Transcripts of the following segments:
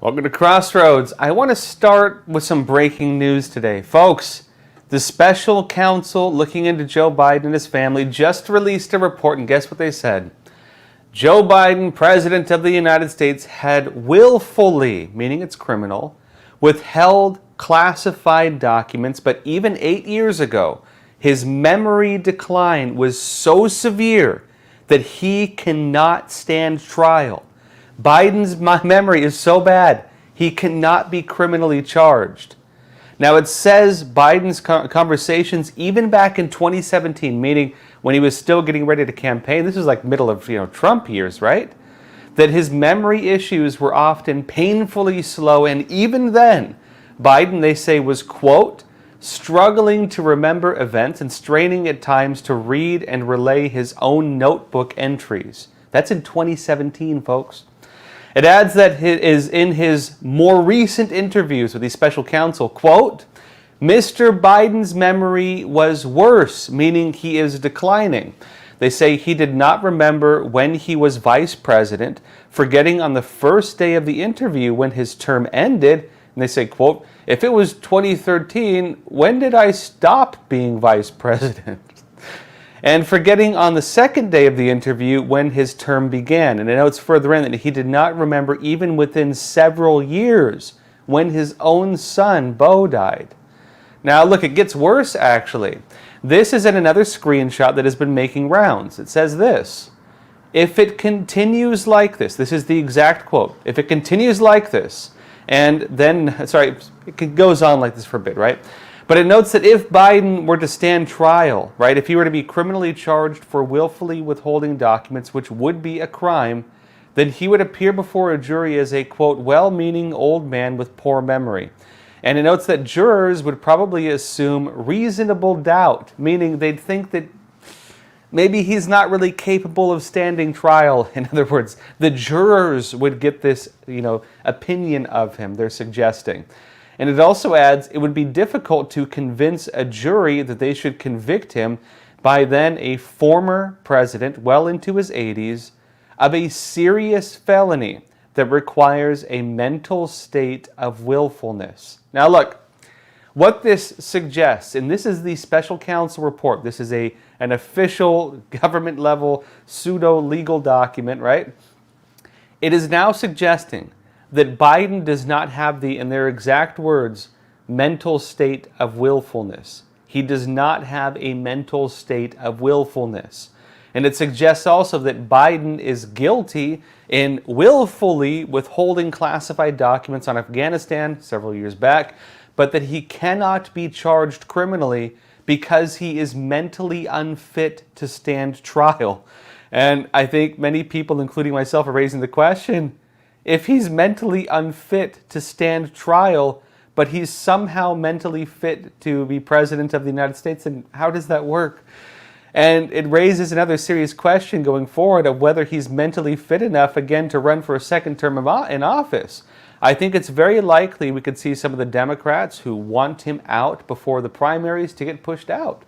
Welcome to Crossroads. I want to start with some breaking news today. Folks, the special counsel looking into Joe Biden and his family just released a report, and guess what they said? Joe Biden, President of the United States, had willfully, meaning it's criminal, withheld classified documents, but even 8 years ago, his memory decline was so severe that he cannot stand trial. Biden's memory is so bad, he cannot be criminally charged. Now it says Biden's conversations, even back in 2017, meaning when he was still getting ready to campaign, this was like middle of Trump years, right? That his memory issues were often painfully slow, and even then, Biden, they say, was, quote, struggling to remember events and straining at times to read and relay his own notebook entries. That's in 2017, folks. It adds that it is in his more recent interviews with the special counsel, quote, Mr. Biden's memory was worse, meaning he is declining. They say he did not remember when he was vice president, forgetting on the first day of the interview when his term ended. And they say, quote, if it was 2013, when did I stop being vice president? And forgetting on the second day of the interview when his term began. And it notes further in that he did not remember even within several years when his own son, Beau, died. Now look, it gets worse actually. This is in another screenshot that has been making rounds. It says this, if it continues like this is the exact quote, if it continues like this, and then, sorry, it goes on like this for a bit, right? But it notes that if Biden were to stand trial, right, if he were to be criminally charged for willfully withholding documents, which would be a crime, then he would appear before a jury as a, quote, well-meaning old man with poor memory. And it notes that jurors would probably assume reasonable doubt, meaning they'd think that maybe he's not really capable of standing trial. In other words, the jurors would get this, opinion of him, they're suggesting. And it also adds, it would be difficult to convince a jury that they should convict him, by then a former president, well into his 80s, of a serious felony that requires a mental state of willfulness. Now look, what this suggests, and this is the special counsel report, this is an official government level pseudo-legal document, right? It is now suggesting that Biden does not have the, in their exact words, mental state of willfulness. He does not have a mental state of willfulness. And it suggests also that Biden is guilty in willfully withholding classified documents on Afghanistan several years back, but that he cannot be charged criminally because he is mentally unfit to stand trial. And I think many people, including myself, are raising the question, if he's mentally unfit to stand trial, but he's somehow mentally fit to be president of the United States, then how does that work? And it raises another serious question going forward of whether he's mentally fit enough, again, to run for a second term in office. I think it's very likely we could see some of the Democrats who want him out before the primaries to get pushed out.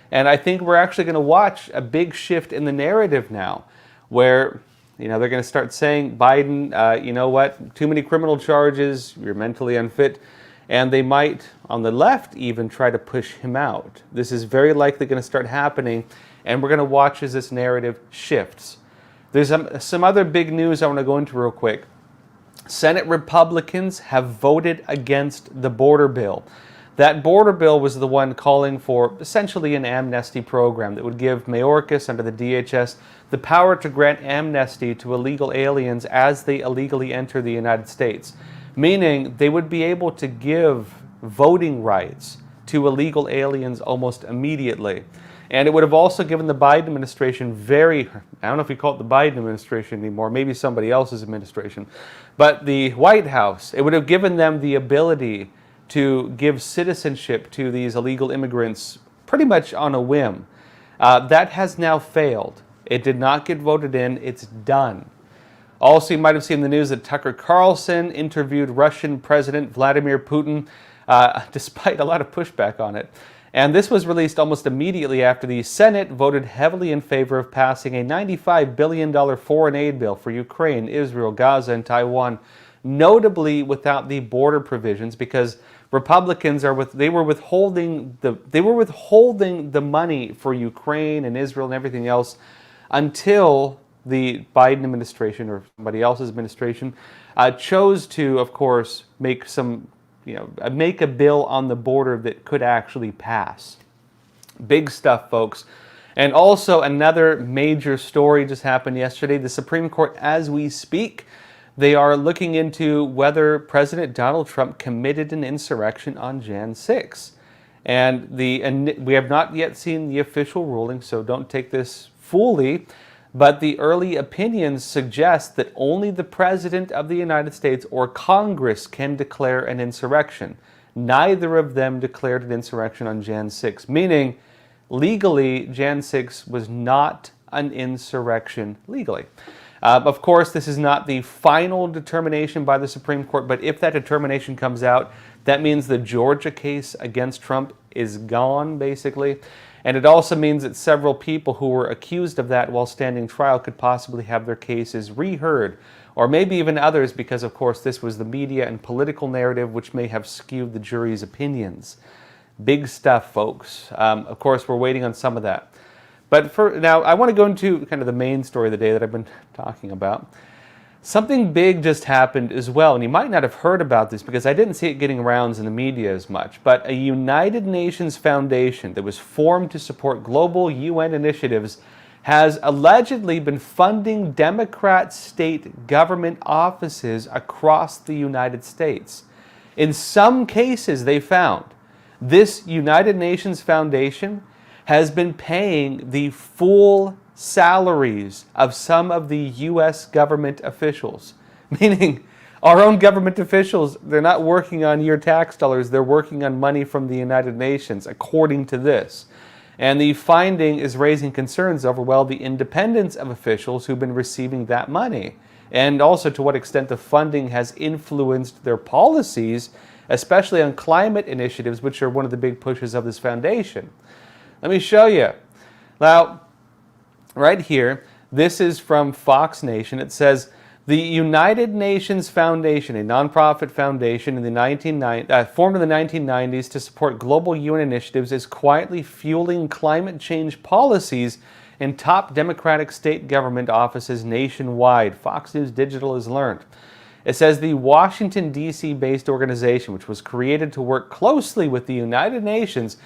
And I think we're actually going to watch a big shift in the narrative now, where they're going to start saying, Biden, you know what, too many criminal charges, you're mentally unfit. And they might, on the left, even try to push him out. This is very likely going to start happening, and we're going to watch as this narrative shifts. There's some other big news I want to go into real quick. Senate Republicans have voted against the border bill. That border bill was the one calling for essentially an amnesty program that would give Mayorkas under the DHS the power to grant amnesty to illegal aliens as they illegally enter the United States, meaning they would be able to give voting rights to illegal aliens almost immediately. And it would have also given the Biden administration I don't know if we call it the Biden administration anymore, maybe somebody else's administration, but the White House, it would have given them the ability to give citizenship to these illegal immigrants pretty much on a whim. That has now failed. It did not get voted in. It's done. Also, you might have seen the news that Tucker Carlson interviewed Russian President Vladimir Putin, despite a lot of pushback on it. And this was released almost immediately after the Senate voted heavily in favor of passing a $95 billion foreign aid bill for Ukraine, Israel, Gaza, and Taiwan, notably without the border provisions, because Republicans were withholding the money for Ukraine and Israel and everything else until the Biden administration or somebody else's administration chose to, of course, make a bill on the border that could actually pass. Big stuff, folks. And also another major story just happened yesterday. The Supreme Court, as we speak, they are looking into whether President Donald Trump committed an insurrection on Jan 6. And we have not yet seen the official ruling, so don't take this fully. But the early opinions suggest that only the President of the United States or Congress can declare an insurrection. Neither of them declared an insurrection on Jan 6, meaning legally, Jan 6 was not an insurrection legally. Of course, this is not the final determination by the Supreme Court, but if that determination comes out, that means the Georgia case against Trump is gone, basically. And it also means that several people who were accused of that while standing trial could possibly have their cases reheard, or maybe even others, because, of course, this was the media and political narrative which may have skewed the jury's opinions. Big stuff, folks. Of course, we're waiting on some of that. But for now, I want to go into kind of the main story of the day that I've been talking about. Something big just happened as well, and you might not have heard about this because I didn't see it getting rounds in the media as much, but a United Nations foundation that was formed to support global UN initiatives has allegedly been funding Democrat state government offices across the United States. In some cases, they found this United Nations foundation has been paying the full salaries of some of the U.S. government officials. Meaning, our own government officials, they're not working on your tax dollars, they're working on money from the United Nations, according to this. And the finding is raising concerns over, well, the independence of officials who've been receiving that money, and also to what extent the funding has influenced their policies, especially on climate initiatives, which are one of the big pushes of this foundation. Let me show you. Now, right here, this is from Fox Nation. It says, the United Nations Foundation, a nonprofit foundation formed in the 1990s to support global UN initiatives, is quietly fueling climate change policies in top Democratic state government offices nationwide. Fox News Digital has learned. It says the Washington, D.C. based organization, which was created to work closely with the United Nations,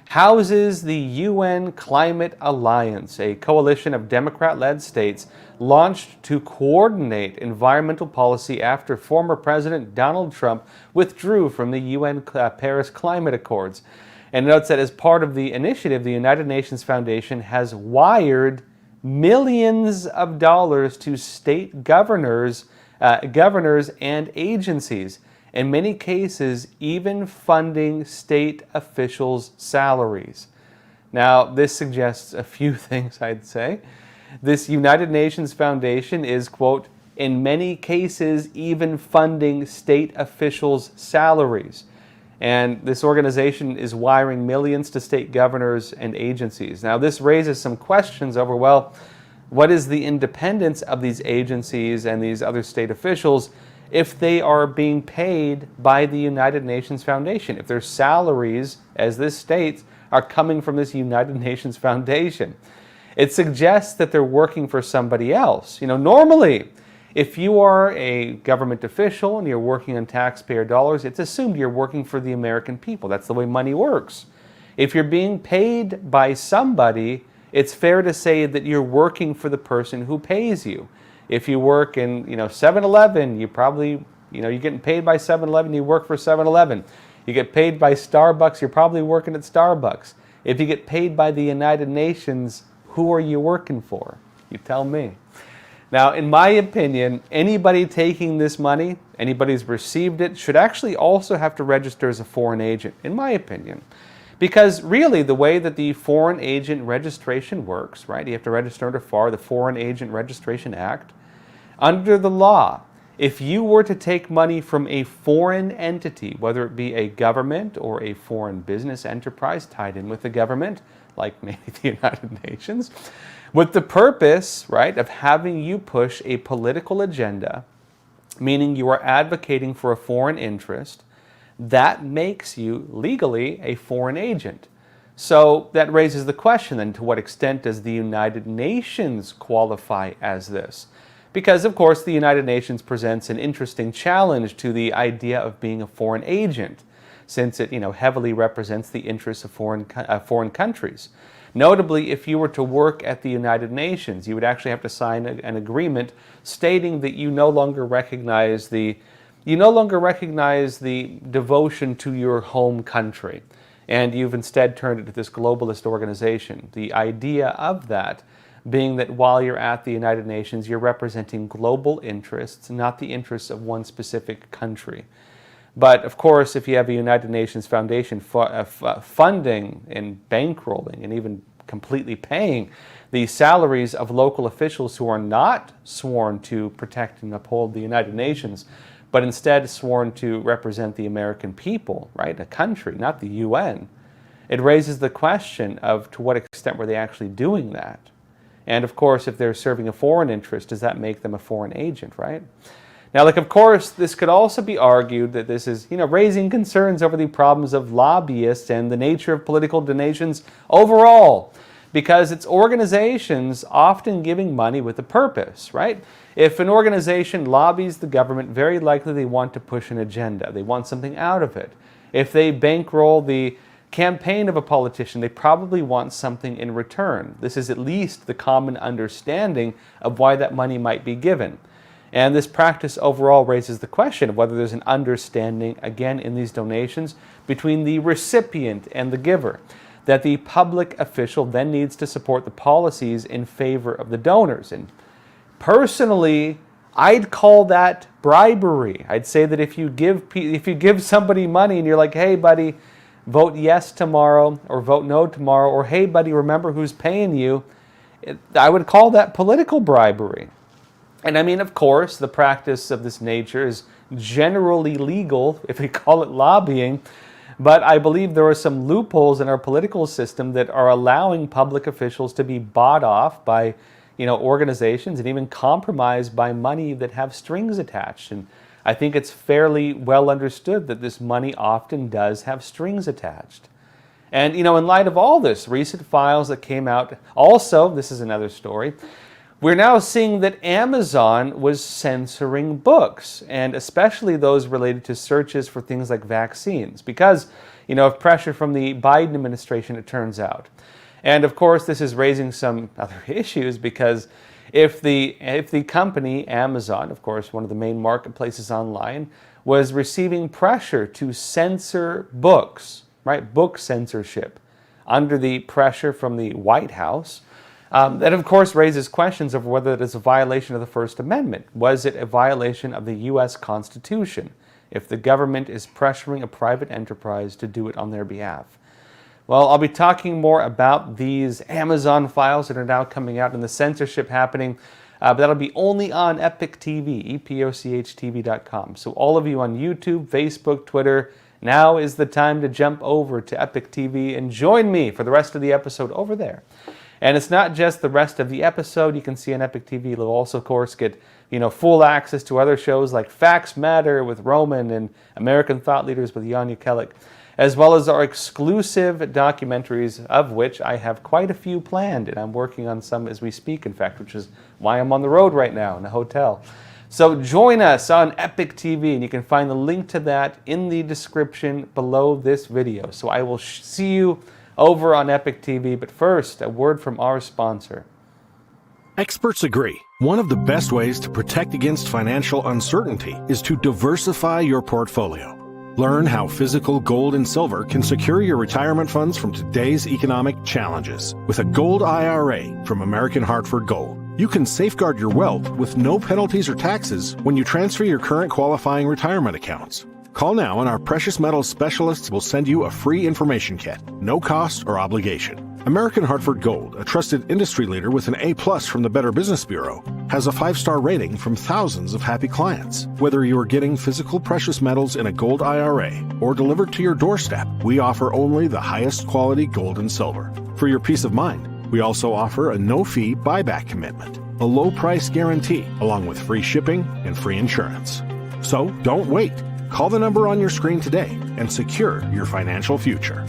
houses the UN Climate Alliance, a coalition of Democrat-led states launched to coordinate environmental policy after former President Donald Trump withdrew from the UN Paris Climate Accords. And it notes that as part of the initiative, the United Nations Foundation has wired millions of dollars to state governors and agencies, in many cases even funding state officials' salaries. Now, this suggests a few things, I'd say. This United Nations Foundation is, quote, in many cases even funding state officials' salaries. And this organization is wiring millions to state governors and agencies. Now, this raises some questions over, well, what is the independence of these agencies and these other state officials if they are being paid by the United Nations Foundation, if their salaries, as this states, are coming from this United Nations Foundation? It suggests that they're working for somebody else. Normally, if you are a government official and you're working on taxpayer dollars, it's assumed you're working for the American people. That's the way money works. If you're being paid by somebody, it's fair to say that you're working for the person who pays you. If you work in, 7-Eleven, you probably, you're getting paid by 7-Eleven, you work for 7-Eleven. You get paid by Starbucks, you're probably working at Starbucks. If you get paid by the United Nations, who are you working for? You tell me. Now, in my opinion, anybody taking this money, anybody who's received it, should actually also have to register as a foreign agent, in my opinion. Because really, the way that the Foreign Agent Registration works, right? You have to register under FAR, the Foreign Agent Registration Act. Under the law, if you were to take money from a foreign entity, whether it be a government or a foreign business enterprise tied in with the government, like maybe the United Nations, with the purpose, right, of having you push a political agenda, meaning you are advocating for a foreign interest, that makes you legally a foreign agent. So that raises the question then, to what extent does the United Nations qualify as this? Because of course the United Nations presents an interesting challenge to the idea of being a foreign agent, since it heavily represents the interests of foreign countries. Notably, if you were to work at the United Nations, you would actually have to sign an agreement stating that you no longer recognize the devotion to your home country, and you've instead turned it to this globalist organization. The idea of that being that while you're at the United Nations, you're representing global interests, not the interests of one specific country. But of course, if you have a United Nations Foundation funding and bankrolling and even completely paying the salaries of local officials who are not sworn to protect and uphold the United Nations, but instead sworn to represent the American people, right? A country, not the UN. It raises the question of to what extent were they actually doing that? And of course, if they're serving a foreign interest, does that make them a foreign agent, right? Now, of course, this could also be argued that this is, raising concerns over the problems of lobbyists and the nature of political donations overall, because it's organizations often giving money with a purpose, right? If an organization lobbies the government, very likely they want to push an agenda. They want something out of it. If they bankroll the campaign of a politician, they probably want something in return. This is at least the common understanding of why that money might be given. And this practice overall raises the question of whether there's an understanding, again, in these donations between the recipient and the giver, that the public official then needs to support the policies in favor of the donors. And personally, I'd call that bribery. I'd say that if you give somebody money and you're like, hey, buddy, vote yes tomorrow or vote no tomorrow, or hey, buddy, remember who's paying you, I would call that political bribery. And I mean, of course, the practice of this nature is generally legal, if we call it lobbying, but I believe there are some loopholes in our political system that are allowing public officials to be bought off by, organizations and even compromised by money that have strings attached. And I think it's fairly well understood that this money often does have strings attached. And, in light of all this, recent files that came out, also, this is another story, we're now seeing that Amazon was censoring books, and especially those related to searches for things like vaccines, because, of pressure from the Biden administration, it turns out. And of course, this is raising some other issues, because if the company, Amazon, of course, one of the main marketplaces online, was receiving pressure to censor books, right, book censorship, under the pressure from the White House, that, of course, raises questions of whether it is a violation of the First Amendment. Was it a violation of the U.S. Constitution if the government is pressuring a private enterprise to do it on their behalf? Well, I'll be talking more about these Amazon files that are now coming out and the censorship happening. But that'll be only on Epoch TV, EpochTV.com. So all of you on YouTube, Facebook, Twitter, now is the time to jump over to Epoch TV and join me for the rest of the episode over there. And it's not just the rest of the episode you can see on Epoch TV. You'll also, of course, get full access to other shows like Facts Matter with Roman and American Thought Leaders with Yanya Kellick, as well as our exclusive documentaries, of which I have quite a few planned, and I'm working on some as we speak, in fact, which is why I'm on the road right now in a hotel. So join us on Epoch TV, and you can find the link to that in the description below this video. So I will see you over on Epoch TV, but first, a word from our sponsor. Experts agree. One of the best ways to protect against financial uncertainty is to diversify your portfolio. Learn how physical gold and silver can secure your retirement funds from today's economic challenges. With a gold IRA from American Hartford Gold, you can safeguard your wealth with no penalties or taxes when you transfer your current qualifying retirement accounts. Call now and our precious metals specialists will send you a free information kit, no cost or obligation. American Hartford Gold, a trusted industry leader with an A+ from the Better Business Bureau, has a 5-star rating from thousands of happy clients. Whether you are getting physical precious metals in a gold IRA or delivered to your doorstep, we offer only the highest quality gold and silver. For your peace of mind, we also offer a no-fee buyback commitment, a low price guarantee, along with free shipping and free insurance. So don't wait. Call the number on your screen today and secure your financial future.